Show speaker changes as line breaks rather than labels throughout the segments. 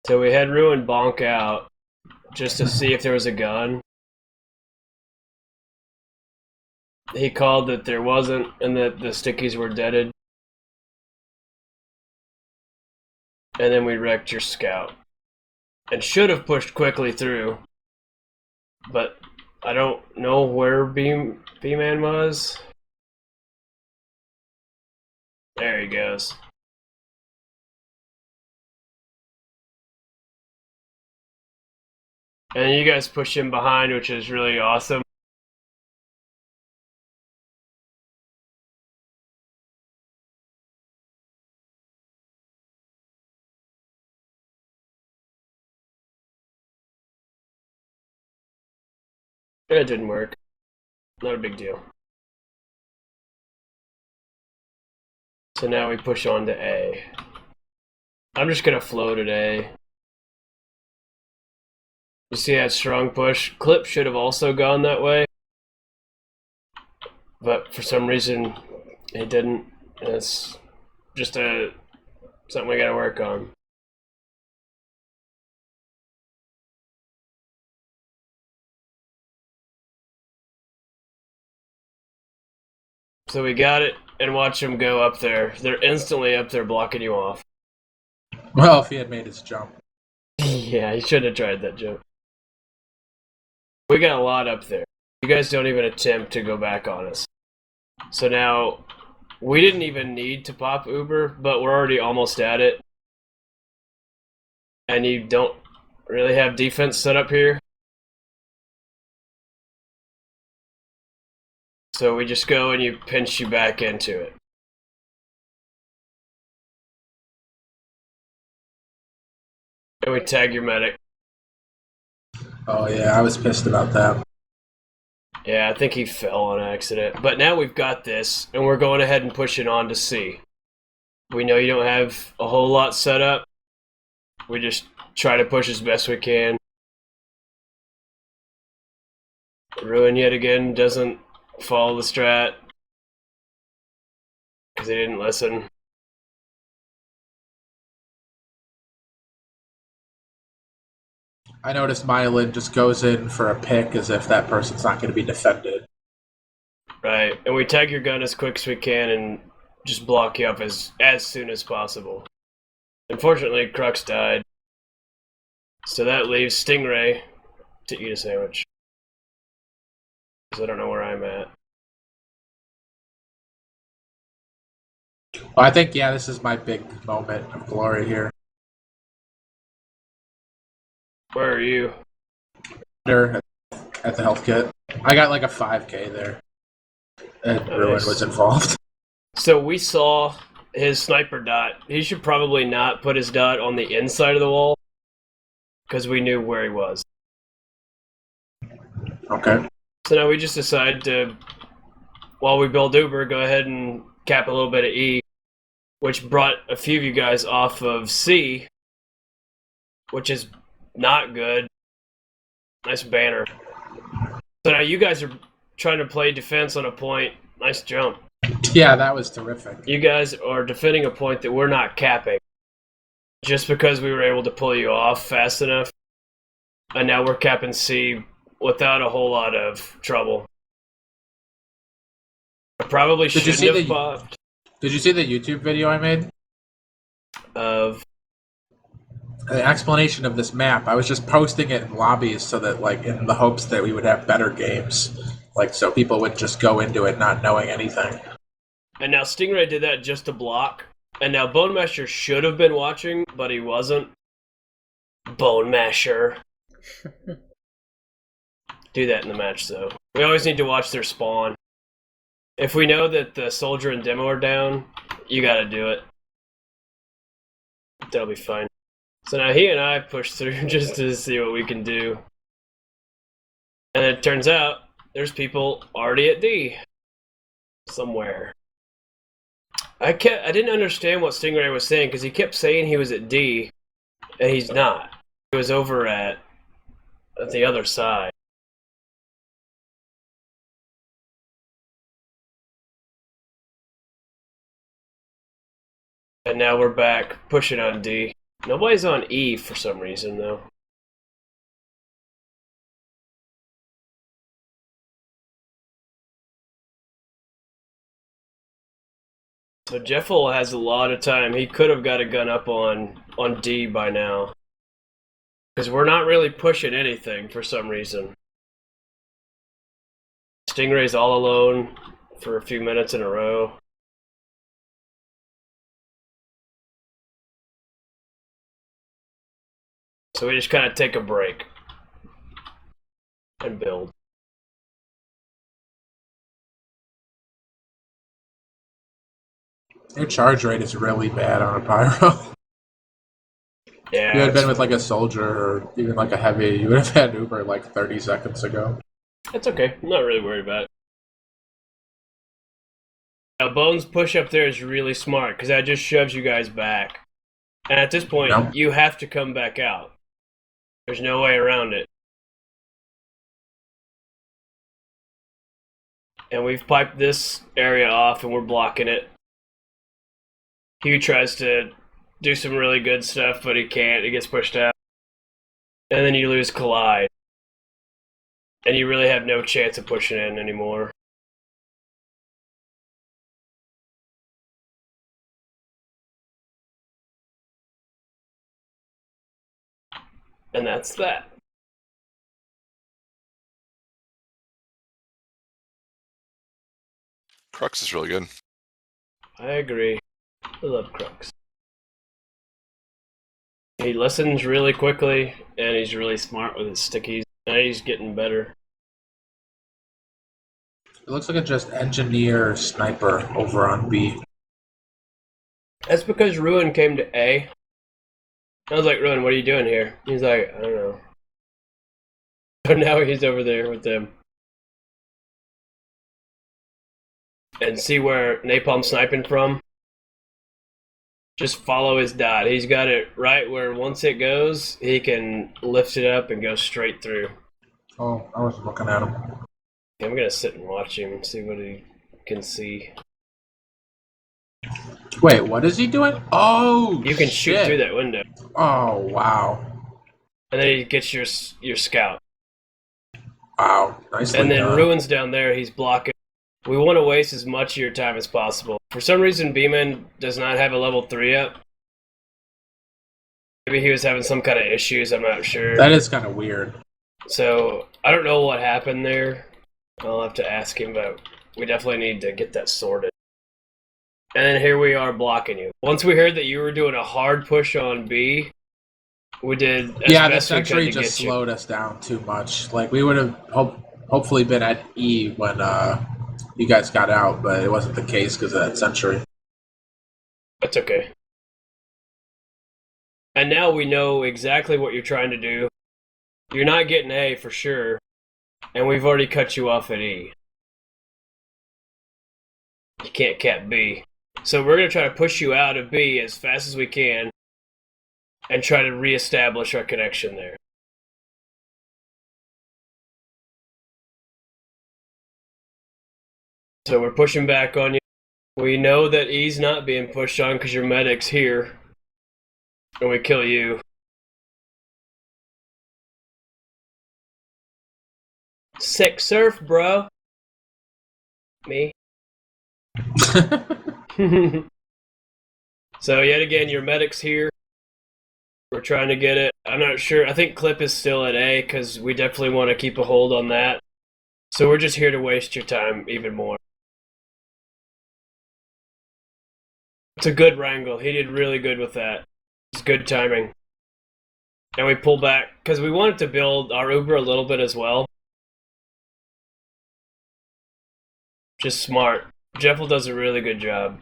So we had Ruin bonk out just to see if there was a gun. He called that there wasn't and that the stickies were deaded. And then we wrecked your scout. And should have pushed quickly through. But I don't know where B-Man was. There he goes. And you guys push him behind, which is really awesome. It didn't work. Not a big deal. So now we push on to A. I'm just gonna float at A. You see that strong push? Clip should have also gone that way. But for some reason, it didn't. It's just something we gotta work on. So we got it, and watch them go up there. They're instantly up there blocking you off.
Well, if he had made his jump.
Yeah, he should have tried that jump. We got a lot up there. You guys don't even attempt to go back on us. So now, we didn't even need to pop Uber, but we're already almost at it. And you don't really have defense set up here. So we just go and you pinch you back into it. And we tag your medic.
Oh yeah, I was pissed about that.
Yeah, I think he fell on accident. But now we've got this, and we're going ahead and pushing on to C. We know you don't have a whole lot set up. We just try to push as best we can. Ruin yet again doesn't follow the strat because he didn't listen.
I noticed Myelin just goes in for a pick as if that person's not going to be defended.
Right, and we tag your gun as quick as we can and just block you up as soon as possible. Unfortunately, Crux died. So that leaves Stingray to eat a sandwich. Because I don't know where I'm at.
Well, I think, yeah, this is my big moment of glory here.
Where are you?
There at the health kit. I got like a 5K there. And
Nice.
Ruin was involved.
So we saw his sniper dot. He should probably not put his dot on the inside of the wall. Because we knew where he was.
Okay.
So now we just decided to, while we build Uber, go ahead and cap a little bit of E, which brought a few of you guys off of C, which is not good. Nice banner. So now you guys are trying to play defense on a point. Nice jump.
Yeah, that was terrific.
You guys are defending a point that we're not capping. Just because we were able to pull you off fast enough. And now we're capping C without a whole lot of trouble. I probably shouldn't have popped.
Did you see the YouTube video I made?
Of
The explanation of this map. I was just posting it in lobbies so that, like, in the hopes that we would have better games. Like, so people would just go into it not knowing anything.
And now Stingray did that just to block. And now Bone Masher should have been watching, but he wasn't. Bone Masher. Do that in the match, though. We always need to watch their spawn. If we know that the soldier and demo are down, you gotta do it. That'll be fine. So now he and I push through just to see what we can do. And it turns out there's people already at D. Somewhere. I didn't understand what Stingray was saying because he kept saying he was at D, and he's not. He was over at the other side. And now we're back pushing on D. Nobody's on E for some reason, though. So Jeffel has a lot of time. He could have got a gun up on D by now. Because we're not really pushing anything for some reason. Stingray's all alone for a few minutes in a row. So we just kind of take a break and build.
Your charge rate is really bad on a pyro.
Yeah,
If you had been with like a soldier or even like a heavy, you would have had Uber like 30 seconds ago.
That's okay. I'm not really worried about it. Now, Bones' push up there is really smart because that just shoves you guys back. And at this point,
Nope.
you have to come back out. There's no way around it. And we've piped this area off and we're blocking it. Hugh tries to do some really good stuff, but he can't. He gets pushed out. And then you lose Collide. And you really have no chance of pushing in anymore. And that's that.
Crux is really good.
I agree. I love Crux. He listens really quickly, and he's really smart with his stickies. And he's getting better.
It looks like a just engineer sniper over on B.
That's because Ruin came to A. I was like, Ruin, what are you doing here? He's like, I don't know. So now he's over there with them. And see where Napalm's sniping from? Just follow his dot. He's got it right where once it goes, he can lift it up and go straight through.
Oh, I was looking at him.
I'm gonna sit and watch him and see what he can see.
Wait, what is he doing? Oh,
You can
shit.
shoot through that window.
Oh, wow.
And then he gets your scout.
Wow, nicely
And then
done.
Ruin's down there, he's blocking. We want to waste as much of your time as possible. For some reason, Beeman does not have a level 3 up. Maybe he was having some kind of issues, I'm not sure.
That is kind of weird.
So, I don't know what happened there. I'll have to ask him, but we definitely need to get that sorted. And then here we are blocking you. Once we heard that you were doing a hard push on B, we did as
Yeah, the
best we could
sentry
to
just
get you.
slowed us down too much. Like, we would have hopefully been at E when you guys got out, but it wasn't the case because of that sentry.
That's okay. And now we know exactly what you're trying to do. You're not getting A for sure, and we've already cut you off at E. You can't cap B. So we're going to try to push you out of B as fast as we can and try to reestablish our connection there. So we're pushing back on you. We know that E's not being pushed on because your medic's here. And we kill you. Sick surf, bro. Me. So yet again, your medic's here. We're trying to get it. I'm not sure. I think Clip is still at A because we definitely want to keep a hold on that. So we're just here to waste your time even more. It's a good wrangle. He did really good with that. It's good timing. And we pull back because we wanted to build our Uber a little bit as well. Just smart. Jeffel does a really good job.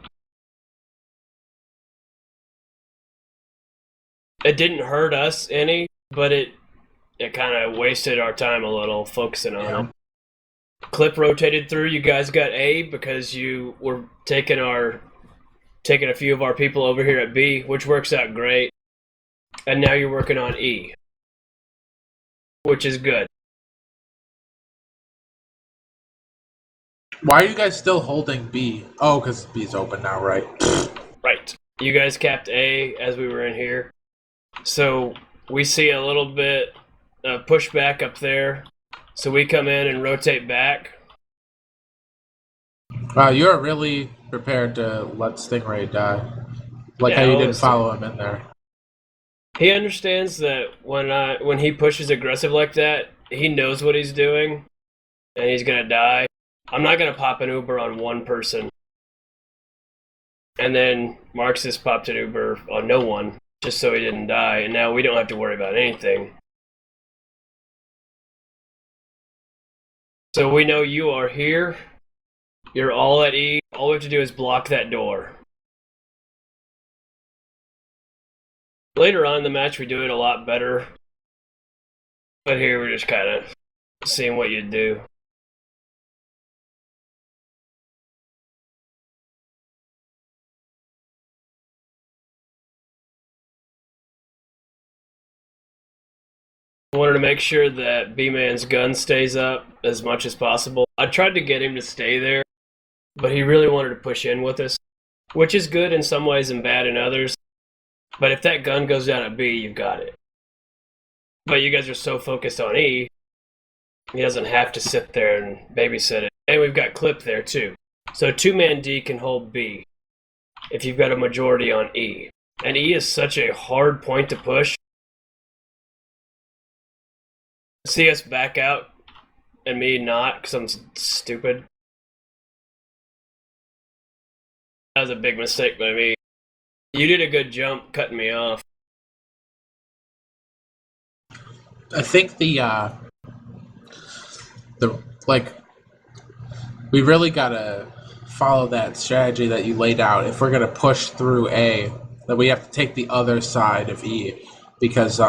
It didn't hurt us any, but it kind of wasted our time a little focusing on it. Clip rotated through. You guys got A because you were taking a few of our people over here at B, which works out great. And now you're working on E, which is good.
Why are you guys still holding B? Oh, because B's open now, right?
Right. You guys capped A as we were in here. So we see a little bit of pushback up there. So we come in and rotate back.
Wow, you're really prepared to let Stingray die. Like
Yeah,
how
I
you didn't
always do.
follow him in there.
He understands that when he pushes aggressive like that, he knows what he's doing, and he's gonna die. I'm not gonna pop an Uber on one person, and then Marxist popped an Uber on no one just so he didn't die, and now we don't have to worry about anything. So we know you are here. You're all at E. All we have to do is block that door. Later on in the match, we do it a lot better, but here we're just kind of seeing what you do. I wanted to make sure that B-Man's gun stays up as much as possible. I tried to get him to stay there, but he really wanted to push in with us, which is good in some ways and bad in others. But if that gun goes down at B, you've got it. But you guys are so focused on E, he doesn't have to sit there and babysit it. And we've got Clip there too. So two-man D can hold B if you've got a majority on E. And E is such a hard point to push. See us back out and me not because I'm stupid. That was a big mistake by me. You did a good jump cutting me off.
I think the like we really gotta follow that strategy that you laid out. If we're gonna push through A, then we have to take the other side of E because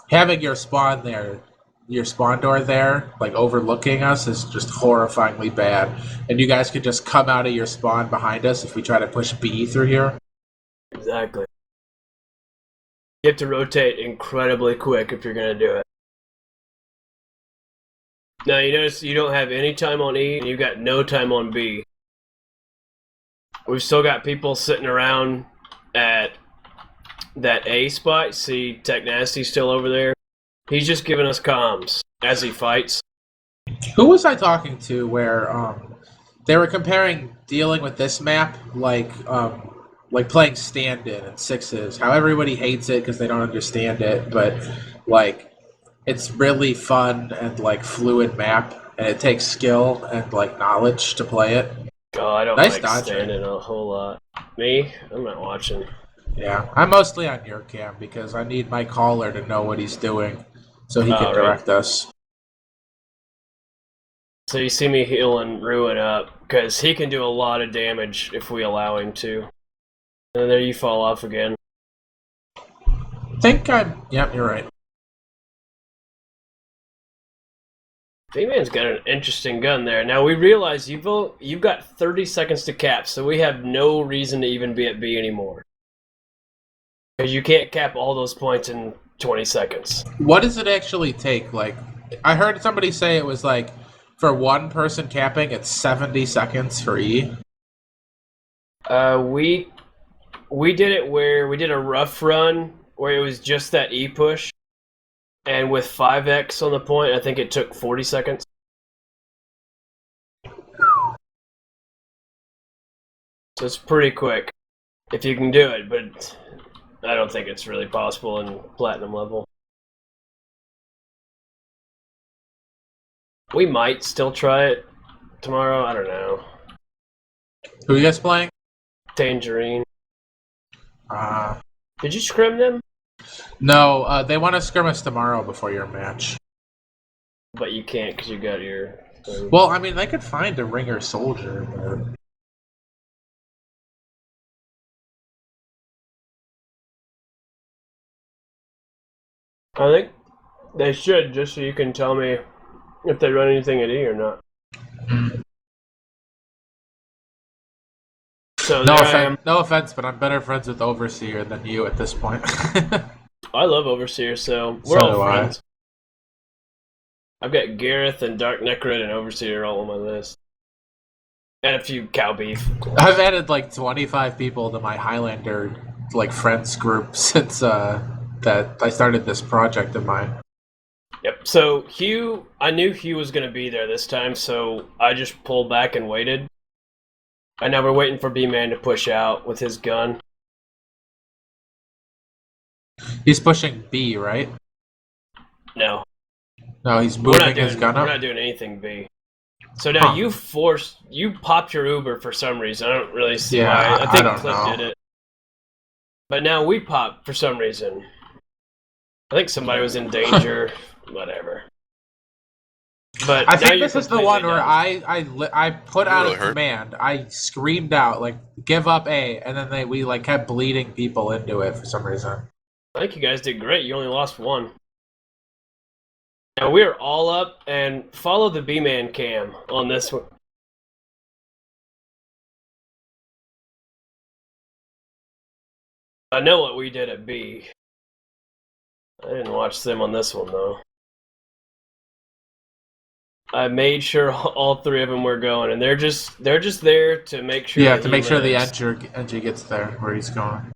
having your spawn there, your spawn door there, like overlooking us, is just horrifyingly bad. And you guys could just come out of your spawn behind us if we try to push B through here.
Exactly. You have to rotate incredibly quick if you're going to do it. Now, you notice you don't have any time on E, and you got no time on B. We've still got people sitting around at that A spot. See Tech Nasty's still over there. He's just giving us comms as he fights.
Who was I talking to where they were comparing dealing with this map like playing stand-in and sixes, how everybody hates it because they don't understand it, but like it's really fun and like fluid map, and it takes skill and like knowledge to play it.
Oh, I don't
Nice
like
dodging.
standing a whole lot. Me? I'm not watching.
Yeah, I'm mostly on your cam because I need my caller to know what he's doing so he can
Right.
direct us.
So you see me healing Ruin up, because he can do a lot of damage if we allow him to. And there you fall off again.
Yep, you're right.
B-Man's got an interesting gun there. Now we realize you've got 30 seconds to cap, so we have no reason to even be at B anymore. Because you can't cap all those points in 20 seconds.
What does it actually take? Like, I heard somebody say it was like for one person capping, it's 70 seconds for E.
We did it where we did a rough run where it was just that E push, and with 5x on the point, I think it took 40 seconds. So it's pretty quick if you can do it, but I don't think it's really possible in platinum level. We might still try it tomorrow. I don't know.
Who are you guys playing?
Tangerine.
Uh,
Did you scrim them?
no, they want to scrim us tomorrow before your match.
But you can't because you got your...
Well, I mean, they could find a ringer soldier, but...
I think they should, just so you can tell me if they run anything at E or not. So
no offense, but I'm better friends with Overseer than you at this point.
I love Overseer, so we're
So
all
do I.
friends. I've got Gareth and Dark Necrid and Overseer all on my list. And a few cow beef, of course.
I've added like 25 people to my Highlander like friends group since that I started this project of mine.
Yep. So Hugh, I knew Hugh was going to be there this time, so I just pulled back and waited. And now we're waiting for B-Man to push out with his gun.
He's pushing B, right?
No,
No, he's
we're not
moving his
doing.
gun
We're
up.
not doing anything B. So now
Huh.
you popped your Uber for some reason. I don't really see
Yeah,
why. I
I
think
don't
Clip
know.
did it. But now we popped for some reason. I think somebody was in danger. Whatever. But
I
now
think
you're
this is the
completely
one where
done.
I put
You're
out
really
a
hurt.
command. I screamed out like "give up A," and then we like kept bleeding people into it for some reason.
I think you guys did great. You only lost one. Now we are all up, and follow the B-Man cam on this one. I know what we did at B. I didn't watch them on this one though. I made sure all three of them were going, and they're just there to make sure.
Yeah,
that
to
he
make sure the
lives.
NG gets there where he's going.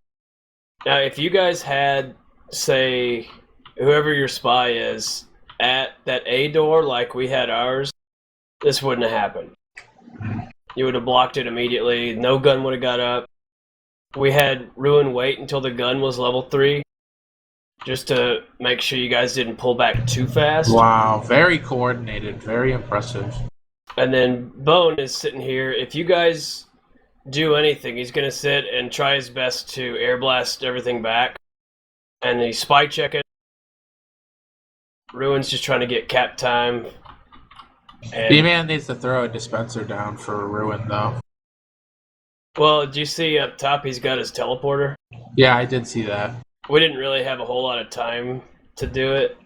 Now, if you guys had, say, whoever your spy is at that A door like we had ours, this wouldn't have happened. You would have blocked it immediately. No gun would have got up. We had Ruin wait until the gun was level 3, just to make sure you guys didn't pull back too fast.
Wow, very coordinated, very impressive.
And then Bone is sitting here. If you guys do anything, he's going to sit and try his best to air blast everything back. And he's spy checking. Ruin's just trying to get cap time. And,
B-Man needs to throw a dispenser down for Ruin, though.
well, do you see up top he's got his teleporter?
Yeah, I did see that.
We didn't really have a whole lot of time to do it.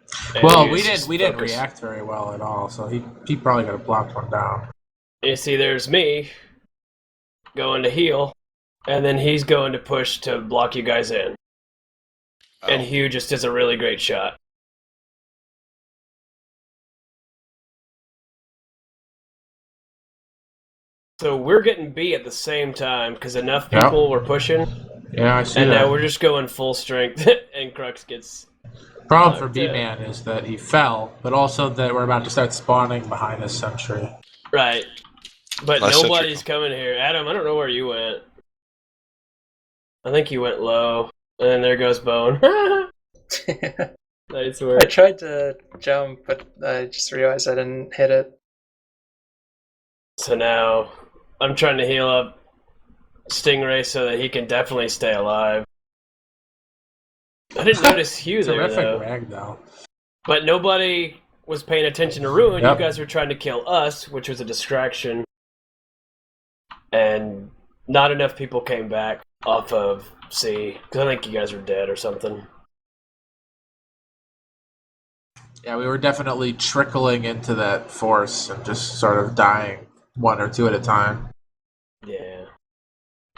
Well, we didn't react very well at all, so he probably could have blocked one down.
You see, there's me going to heal, and then he's going to push to block you guys in.
Oh.
And Hugh just does a really great shot. So we're getting B at the same time because enough people were pushing,
Yeah, I see
and
that.
now we're just going full strength, and Crux gets...
Problem for B-Man is that he fell, but also that we're about to start spawning behind his sentry.
Right. But
Nice
nobody's
sentry.
coming here. Adam, I don't know where you went. I think you went low, and then there goes Bone. Nice
I
work.
tried to jump, but I just realized I didn't hit it.
So now I'm trying to heal up Stingray so that he can definitely stay alive. I didn't notice Hugh there,
Terrific
though.
ragdoll.
But nobody was paying attention to Ruin.
Yep.
You guys were trying to kill us, which was a distraction. And not enough people came back off of C, because I think you guys were dead or something.
Yeah, we were definitely trickling into that force and just sort of dying one or two at a time.
Yeah.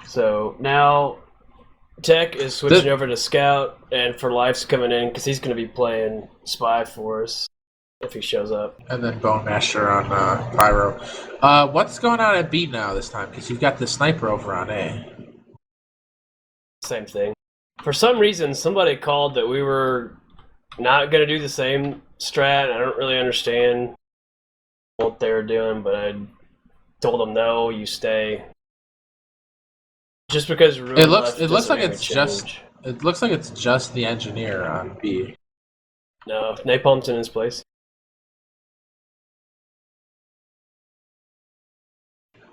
So now Tech is switching over to Scout, and for Life's coming in because he's going to be playing Spy for us if he shows up.
And then Bone Masher on Pyro. What's going on at B now this time? Because you've got the sniper over on A.
Same thing. For some reason, somebody called that we were not going to do the same strat. I don't really understand what they were doing, but I told them, no, you stay. Just because Ruin
It looks
doesn't
like
make
it's
a
just
change.
it looks like it's just the engineer on B.
No, Napalm's in his place.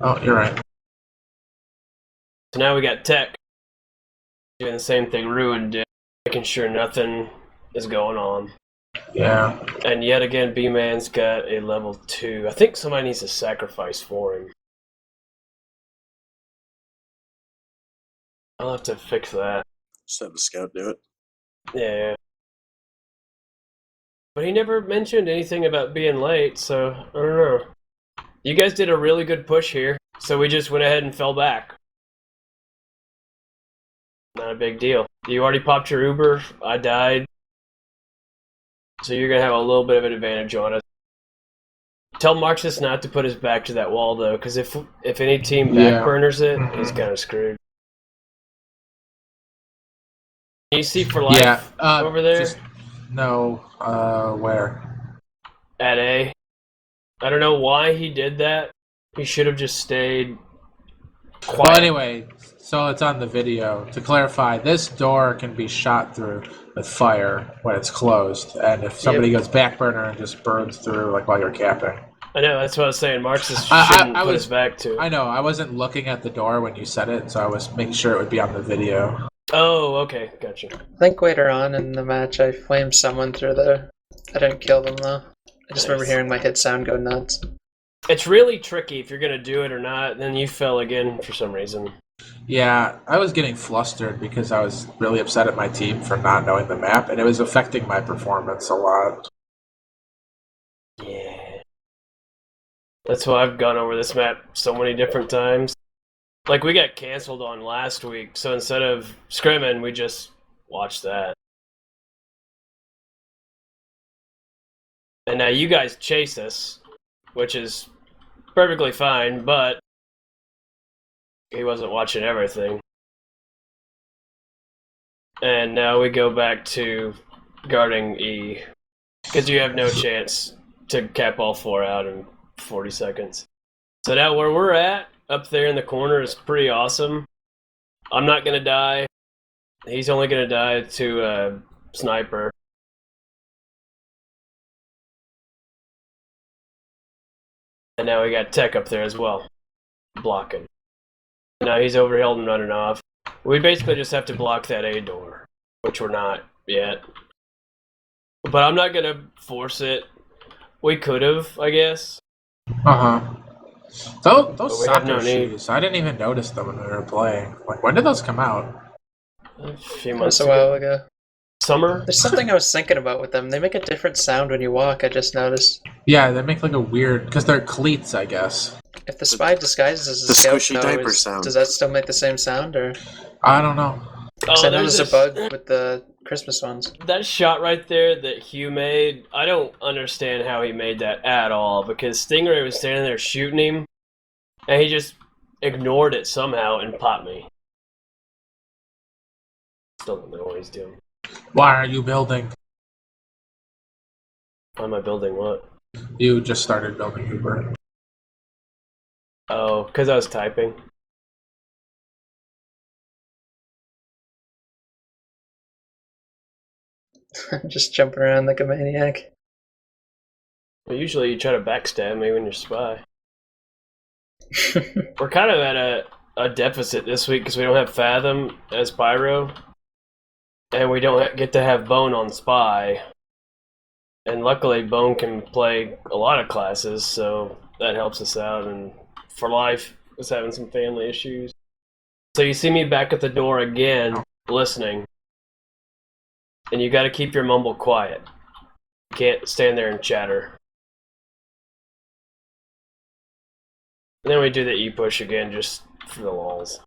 Oh, you're right.
So now we got Tech doing the same thing Ruin did, making sure nothing is going on.
Yeah.
And yet again, B-Man's got a level 2. I think somebody needs to sacrifice for him. I'll have to fix that.
Just have the scout do it.
Yeah. But he never mentioned anything about being late, so I don't know. You guys did a really good push here, so we just went ahead and fell back. Not a big deal. You already popped your Uber. I died. So you're going to have a little bit of an advantage on us. Tell Marxus not to put his back to that wall, though, because if any team backburners it, he's kind of screwed. You see for life
Yeah,
over there
no, where?
at A. I don't know why he did that. He should have just stayed quiet.
Well, anyway, so it's on the video. To clarify, this door can be shot through with fire when it's closed, and if somebody goes back burner and just burns through, like while you're camping.
I know, that's what I was saying. Marxist
I
shouldn't put
was-
his back to.
I know, I wasn't looking at the door when you said it, so I was making sure it would be on the video.
Oh, okay, gotcha.
I think later on in the match, I flamed someone through there. I didn't kill them though. I just remember
Nice.
hearing my hit sound go nuts.
It's really tricky if you're gonna do it or not. Then you fell again for some reason.
Yeah, I was getting flustered because I was really upset at my team for not knowing the map, and it was affecting my performance a lot.
Yeah. That's why I've gone over this map so many different times. Like, we got canceled on last week, so instead of scrimming, we just watched that. And now you guys chase us, which is perfectly fine, but he wasn't watching everything. And now we go back to guarding E, because you have no chance to cap all 4 out in 40 seconds. So now where we're at, up there in the corner, is pretty awesome. I'm not going to die. He's only going to die to a sniper. And now we got Tech up there as well, blocking. Now he's overhealed and running off. We basically just have to block that A door, which we're not yet. But I'm not going to force it. We could have, I guess.
Uh-huh. Those
But we have
soccer
no need.
shoes, I didn't even notice them when we were playing. Like, when did those come out?
A few
That
months
was a while
ago.
ago.
Summer?
There's something I was thinking about with them. They make a different sound when you walk, I just noticed.
Yeah, they make like a weird, because they're cleats, I guess.
If the spy disguises as a
The
scout,
squishy
though,
diaper sound.
does that still make the same sound? Or
I don't know.
'cause I know
there's
there's a bug with the Christmas ones.
That shot right there that Hugh made, I don't understand how he made that at all, because Stingray was standing there shooting him, and he just ignored it somehow and popped me. Still don't know what he's doing.
Why are you building?
Why am I building what?
You just started building Hooper.
Oh, because I was typing.
Just jumping around like a maniac.
Well, usually you try to backstab me when you're spy. We're kind of at a deficit this week because we don't have Fathom as Pyro, and we don't get to have Bone on Spy. And luckily, Bone can play a lot of classes, so that helps us out. And For Life was having some family issues. So you see me back at the door again, listening. And you gotta keep your mumble quiet. You can't stand there and chatter. And then we do the E-push again, just for the lulz.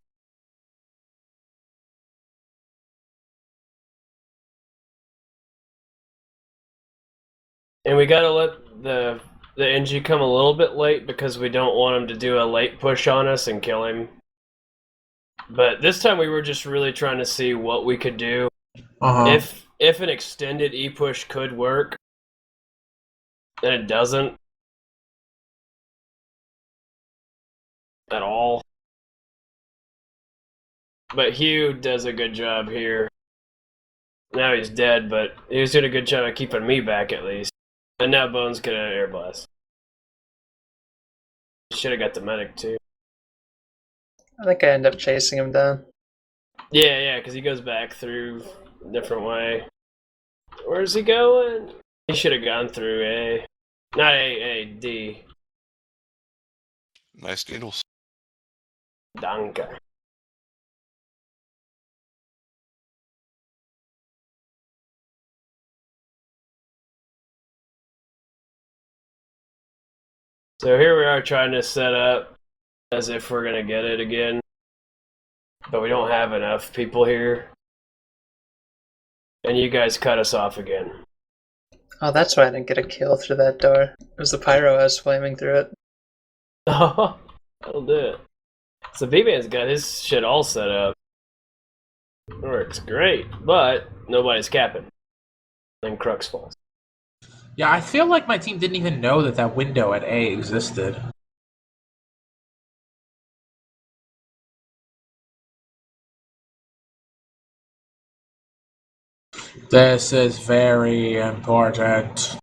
And we gotta let the NG come a little bit late because we don't want him to do a late push on us and kill him. But this time we were just really trying to see what we could do.
Uh-huh.
If an extended E-push could work, and it doesn't at all. But Hugh does a good job here. Now he's dead, but he was doing a good job of keeping me back at least. And now Bone's gonna air blast. Should have got the medic too.
I think I end up chasing him down.
Yeah, because he goes back through a different way. Where's he going? He should have gone through A. Not A, D.
Nice needles.
Danke. So here we are trying to set up as if we're going to get it again. But we don't have enough people here. And you guys cut us off again.
Oh, that's why I didn't get a kill through that door. It was the pyro I was flaming through it.
Oh, that'll do it. So B-Man's got his shit all set up. Works great, but nobody's capping. Then Crux falls.
Yeah, I feel like my team didn't even know that that window at A existed. This is very important.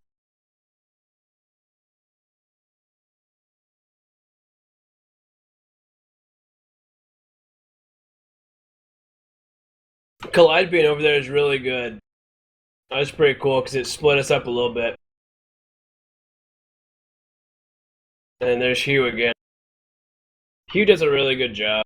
Collide being over there is really good. That's pretty cool because it split us up a little bit. And there's Hugh again. Hugh does a really good job.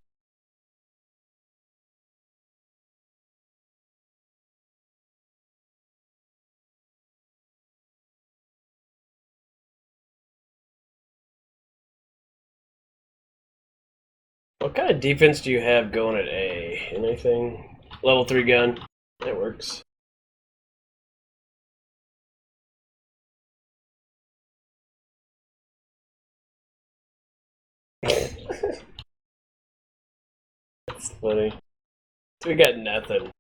What kind of defense do you have going at A? Anything? Level 3 gun. That works. That's funny. So we got nothing.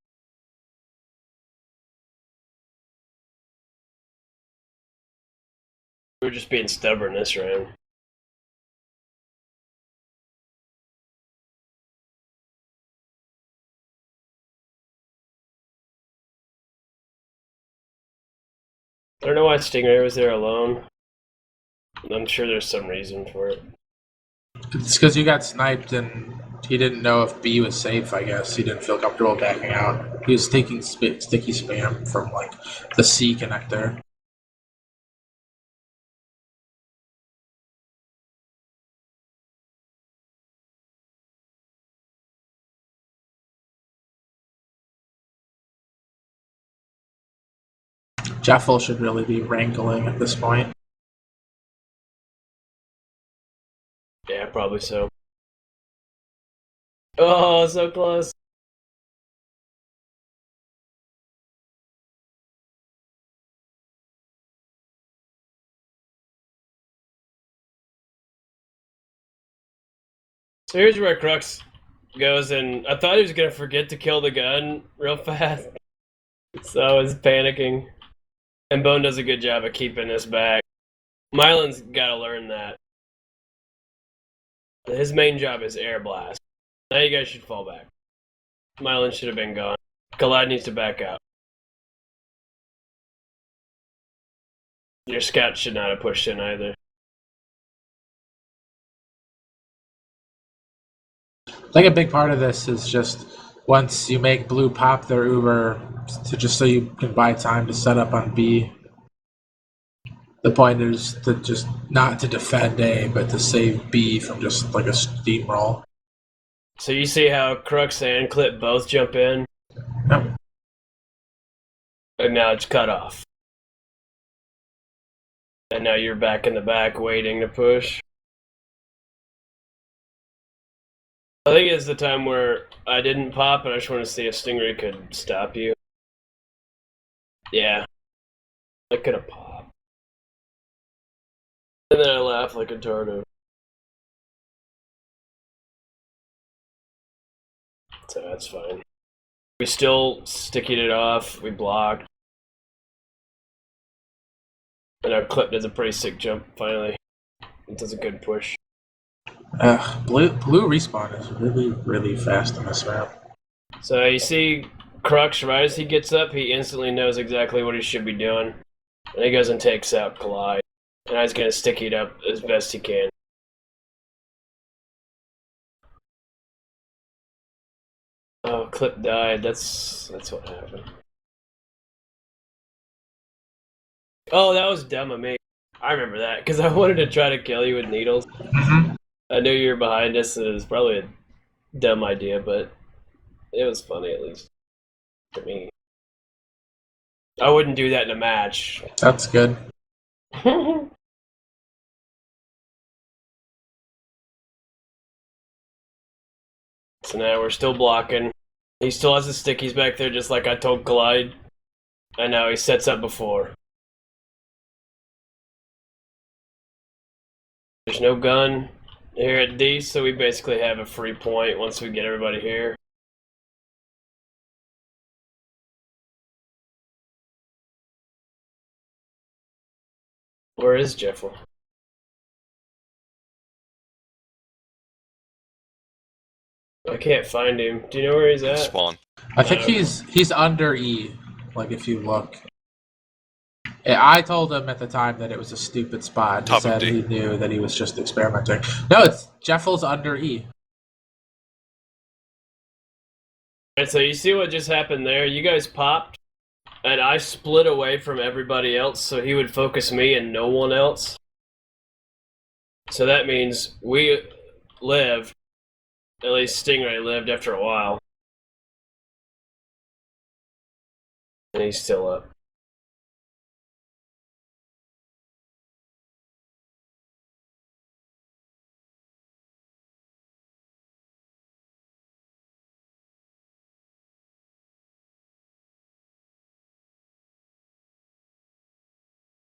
We're just being stubborn this round. I don't know why Stingray was there alone. I'm sure there's some reason for it.
It's because you got sniped and he didn't know if B was safe, I guess. He didn't feel comfortable backing out. He was taking sticky spam from, like, the C connector. Jeffel should really be wrangling at this point.
Yeah, probably so. Oh, so close. So here's where Crux goes, and I thought he was gonna forget to kill the gun real fast. So I was panicking. And Bone does a good job of keeping us back. Mylan's gotta learn that. His main job is air blast. Now you guys should fall back. Mylan should have been gone. Collide needs to back out. Your scout should not have pushed in either.
I think a big part of this is just once you make blue pop their Uber, to just so you can buy time to set up on B. The point is to just not to defend A, but to save B from just like a steamroll.
So you see how Crux and Clip both jump in?
Yep.
And now it's cut off. And now you're back in the back waiting to push. I think it's the time where I didn't pop, and I just want to see if Stingray could stop you. Yeah. I could have popped. And then I laugh like a tardo. So that's fine. We still stickied it off. We blocked. And our Clip does a pretty sick jump, finally. It does a good push.
Blue respawn is really, really fast in this map.
So you see Crux, right as he gets up, he instantly knows exactly what he should be doing. And he goes and takes out Collide. And he's going to sticky it up as best he can. Oh, Clip died. That's what happened. Oh, that was dumb of me. I remember that, because I wanted to try to kill you with needles.
Mm-hmm.
I knew you were behind us, and it was probably a dumb idea, but it was funny, at least. To me. I wouldn't do that in a match.
That's good.
So now we're still blocking. He still has his stickies back there, just like I told Collide. And now he sets up before. There's no gun here at D, so we basically have a free point once we get everybody here. Where is Jeffel? I can't find him. Do you know where he's
In
at?
spawn.
I think he's under E. Like if you look, I told him at the time that it was a stupid spot. He
Top of
said
D.
he knew that he was just experimenting. No, it's Jeffel's under E.
Alright, so you see what just happened there? You guys popped, and I split away from everybody else so he would focus me and no one else. So that means we lived, at least Stingray lived after a while. And he's still up.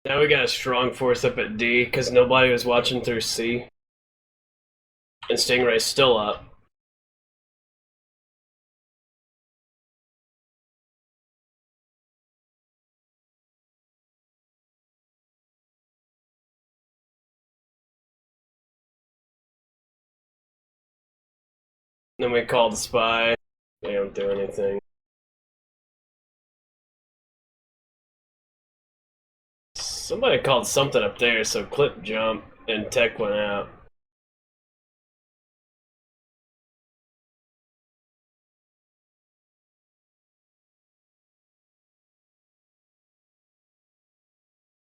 Now we got a strong force up at D because nobody was watching through C. And Stingray's still up. Then we called the spy. They don't do anything. Somebody called something up there, so Clip jumped and Tech went out.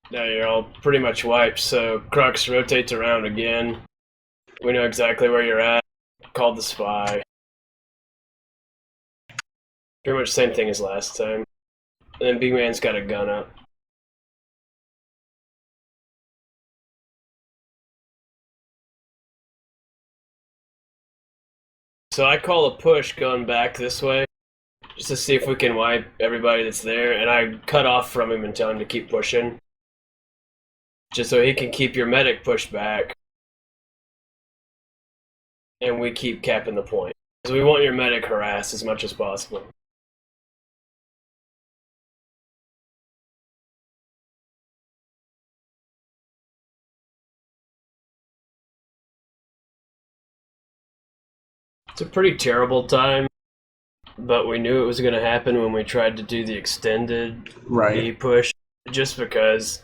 Now you're all pretty much wiped, so Crux rotates around again. We know exactly where you're at. Called the spy. Pretty much same thing as last time. And then B-Man's got a gun up. So I call a push going back this way, just to see if we can wipe everybody that's there, and I cut off from him and tell him to keep pushing. Just so he can keep your medic pushed back. And we keep capping the point. Because we want your medic harassed as much as possible. It's a pretty terrible time, but we knew it was going to happen when we tried to do the extended B push, just because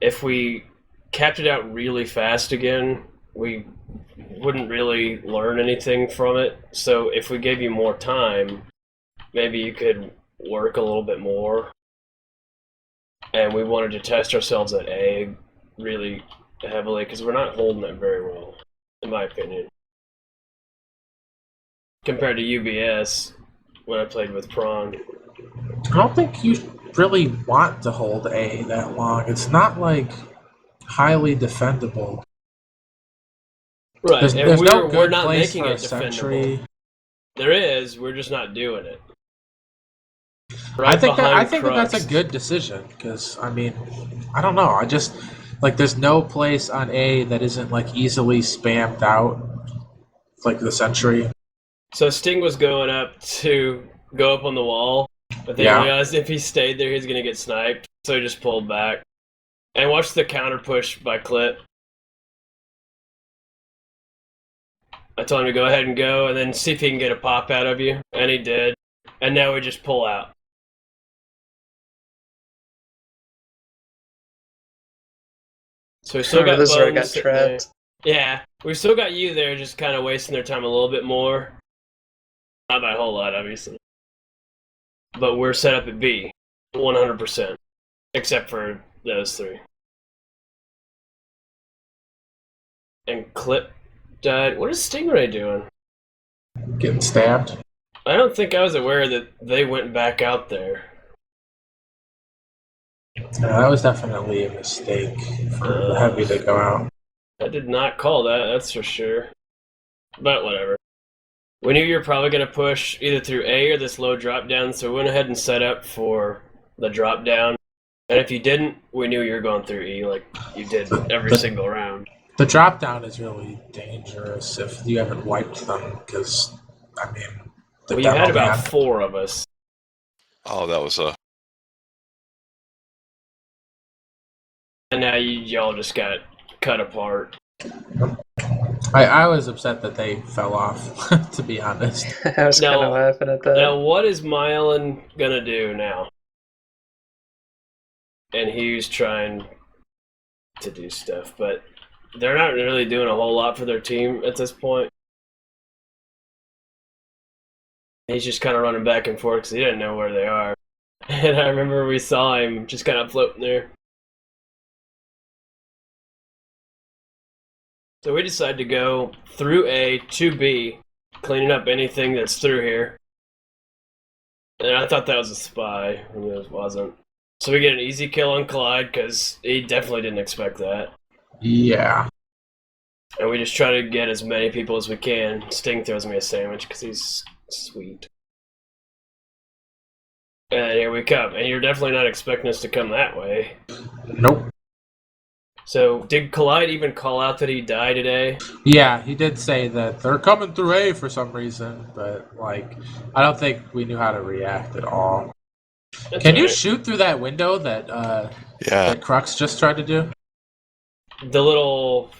if we capped it out really fast again, we wouldn't really learn anything from it. So if we gave you more time, maybe you could work a little bit more. And we wanted to test ourselves at A really heavily, because we're not holding it very well, in my opinion. Compared to UBS, when I played with Prawn.
I don't think you really want to hold A that long. It's not like highly defendable.
Right,
There's no good
we're not
place
making
for
it
a
defendable.
sentry.
There is, we're just not doing it.
I think
behind
that that's
Crux.
a good decision because I mean, I don't know. I just like there's no place on A that isn't like easily spammed out, like the sentry.
So Sting was going up to go up on the wall, but they realized if he stayed there, he's gonna get sniped. So he just pulled back. And watch the counter push by Clip. I told him to go ahead and go, and then see if he can get a pop out of you, and he did. And now we just pull out. So we still got
this is where I
Bones
got
sitting there.
trapped.
Yeah, we still got you there, just kind of wasting their time a little bit more. Not by a whole lot, obviously. But we're set up at B, 100%. Except for those three. And Clip died. What is Stingray doing?
Getting stabbed.
I don't think I was aware that they went back out there.
That was definitely a mistake for the heavy to go out.
I did not call that, that's for sure. But whatever. We knew you were probably going to push either through A or this low drop down, so we went ahead and set up for the drop down. And if you didn't, we knew you were going through E like you did every single round.
The drop down is really dangerous if you haven't wiped them, because, I mean,
Well, you had about 4 of us.
Oh, that was a
And now y'all just got cut apart.
I was upset that they fell off, to be honest.
I was kind
No.
of laughing at that.
Now, what is Mylan gonna do now? And he's trying to do stuff, but they're not really doing a whole lot for their team at this point. He's just kind of running back and forth because he didn't know where they are. And I remember we saw him just kind of floating there. So we decided to go through A to B, cleaning up anything that's through here. And I thought that was a spy, and it wasn't. So we get an easy kill on Clyde because he definitely didn't expect that.
Yeah.
And we just try to get as many people as we can. Sting throws me a sandwich because he's sweet. And here we come. And you're definitely not expecting us to come that way.
Nope.
So, did Clyde even call out that he died today?
Yeah, he did say that they're coming through A for some reason, but, like, I don't think we knew how to react at all.
That's
Can you
alright.
shoot through that window that that Crux just tried to do?
The little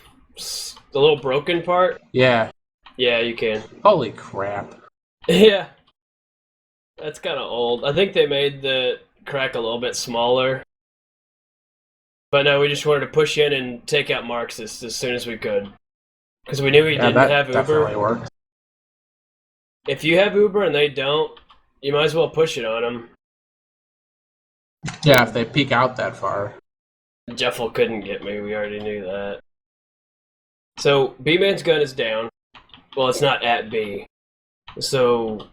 broken part?
Yeah.
Yeah, you can.
Holy crap.
Yeah. That's kind of old. I think they made the crack a little bit smaller. But no, we just wanted to push in and take out Marxist as soon as we could. Because we knew he didn't
that
have
definitely
Uber.
worked.
If you have Uber and they don't, you might as well push it on them.
Yeah, if they peek out that far.
Jeffel couldn't get me, we already knew that. So, B-Man's gun is down. Well, it's not at B. So,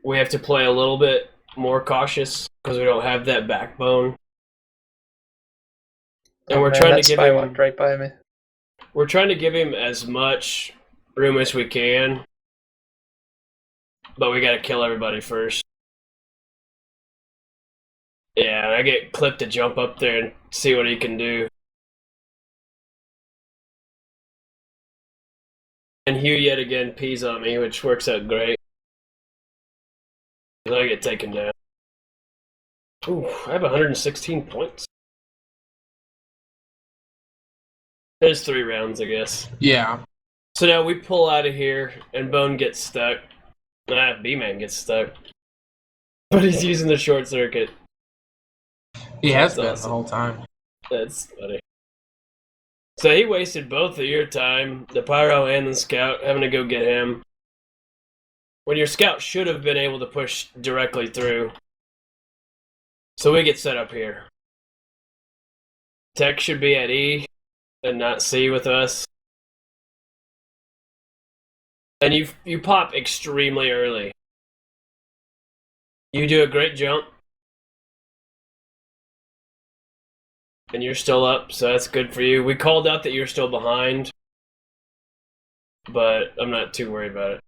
we have to play a little bit more cautious because we don't have that backbone. And we're trying to give
spy
him
walked right by me.
We're trying to give him as much room as we can. But we gotta kill everybody first. Yeah, I get Clip to jump up there and see what he can do. And Hugh yet again pees on me, which works out great. I get taken down. Ooh, I have 116 points. There's 3 rounds, I guess.
Yeah.
So now we pull out of here, and Bone gets stuck. B-Man gets stuck. But he's using the short circuit.
He has
That's
been
awesome.
the whole time.
That's funny. So he wasted both of your time, the Pyro and the Scout, having to go get him. When your Scout should have been able to push directly through. So we get set up here. Tech should be at E and not C with us. And you pop extremely early. You do a great jump. And you're still up, so that's good for you. We called out that you're still behind. But I'm not too worried about it.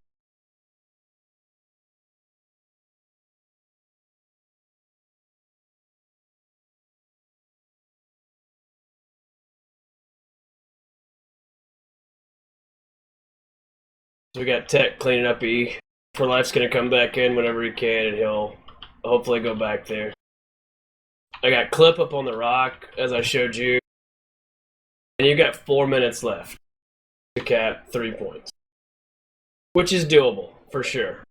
So we got Tech cleaning up E. For Life's gonna come back in whenever he can, and he'll hopefully go back there. I got Clip up on the rock, as I showed you. And you got 4 minutes left to cap 3 points. Which is doable, for sure.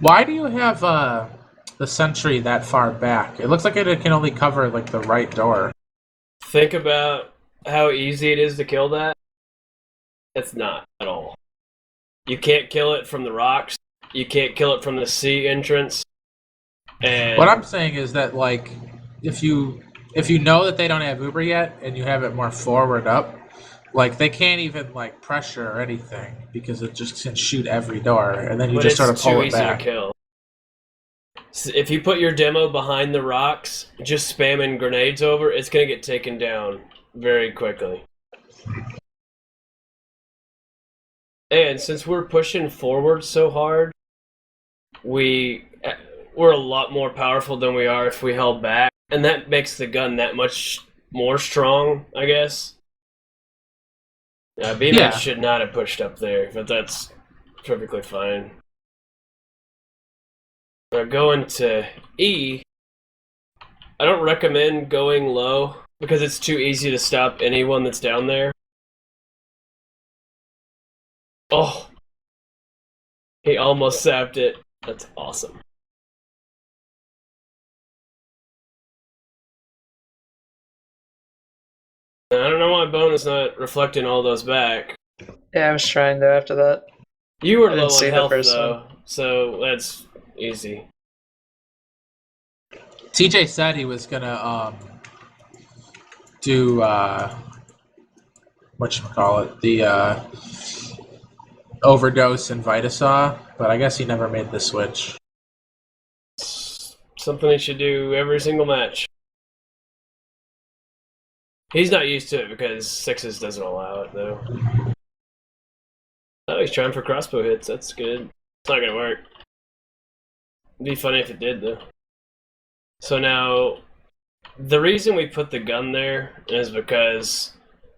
Why do you have the sentry that far back? It looks like it can only cover like the right door.
Think about how easy it is to kill that. It's not at all. You can't kill it from the rocks. You can't kill it from the C entrance. And
What I'm saying is that, like, if you know that they don't have Uber yet and you have it more forward up, like, they can't even like pressure or anything because it just can shoot every door, and then you
but
just sort of
it's
pull
too
it
easy
back.
to kill. So if you put your demo behind the rocks, just spamming grenades over, it's gonna get taken down very quickly. And since we're pushing forward so hard, we're a lot more powerful than we are if we held back. And that makes the gun that much more strong, I guess. B-Man
Yeah.
should not have pushed up there, but that's perfectly fine. Now going to E, I don't recommend going low because it's too easy to stop anyone that's down there. Oh, he almost sapped it. That's awesome. I don't know why Bone is not reflecting all those back.
Yeah, I was trying to after that.
You were
I didn't
low
see
on
the
health
first
though, so that's easy.
TJ said he was gonna do whatchamacallit, the overdose and Vitasaw, but I guess he never made the switch.
Something he should do every single match. He's not used to it because Sixes doesn't allow it though. Oh, he's trying for crossbow hits. That's good. It's not gonna work. It'd be funny if it did though. So now, the reason we put the gun there is because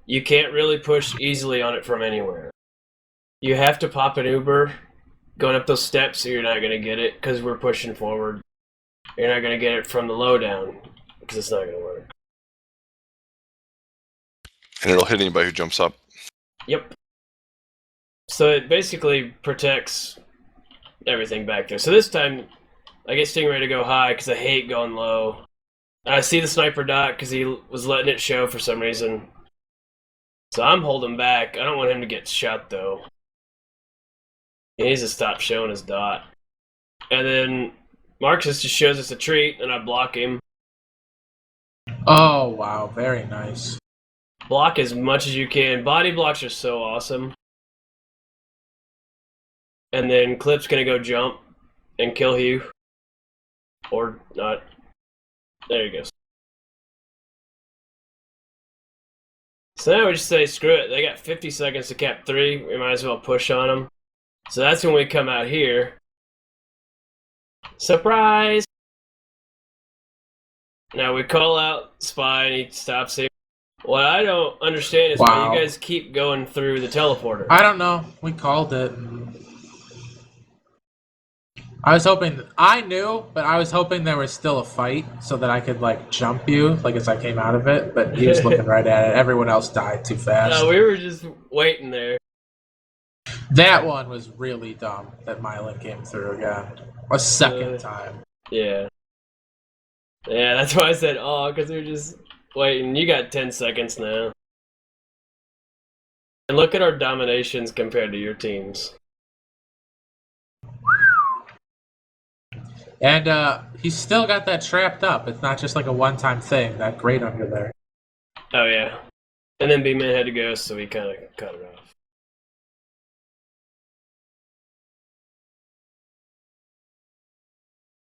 you can't really push easily on it from anywhere. You have to pop an Uber going up those steps, or you're not gonna get it because we're pushing forward. You're not gonna get it from the lowdown because it's not gonna work.
And it'll hit anybody who jumps up.
Yep. So it basically protects everything back there. So this time, I get Stingray to go high because I hate going low. And I see the sniper dot because he was letting it show for some reason. So I'm holding back. I don't want him to get shot though. He needs to stop showing his dot. And then Marcus just shows us a treat, and I block him.
Oh wow, very nice.
Block as much as you can. Body blocks are so awesome. And then Clip's gonna go jump and kill Hugh. Or not. There he goes. So now we just say, screw it. They got 50 seconds to cap 3. We might as well push on them. So that's when we come out here. Surprise! Now we call out Spy and he stops him. What I don't understand is why you guys keep going through the teleporter.
I don't know. We called it. I was hoping, I knew, but I was hoping there was still a fight so that I could like jump you, like as I came out of it, but he was looking right at it. Everyone else died too fast.
No, we were just waiting there.
That one was really dumb that Mylan came through again. A second time.
Yeah. Yeah, that's why I said, oh, because we were just waiting. You got 10 seconds now. And look at our dominations compared to your teams.
And he's still got that trapped up. It's not just like a one-time thing. That grate under there.
Oh, yeah. And then B-Man had to go, so we kind of cut it off.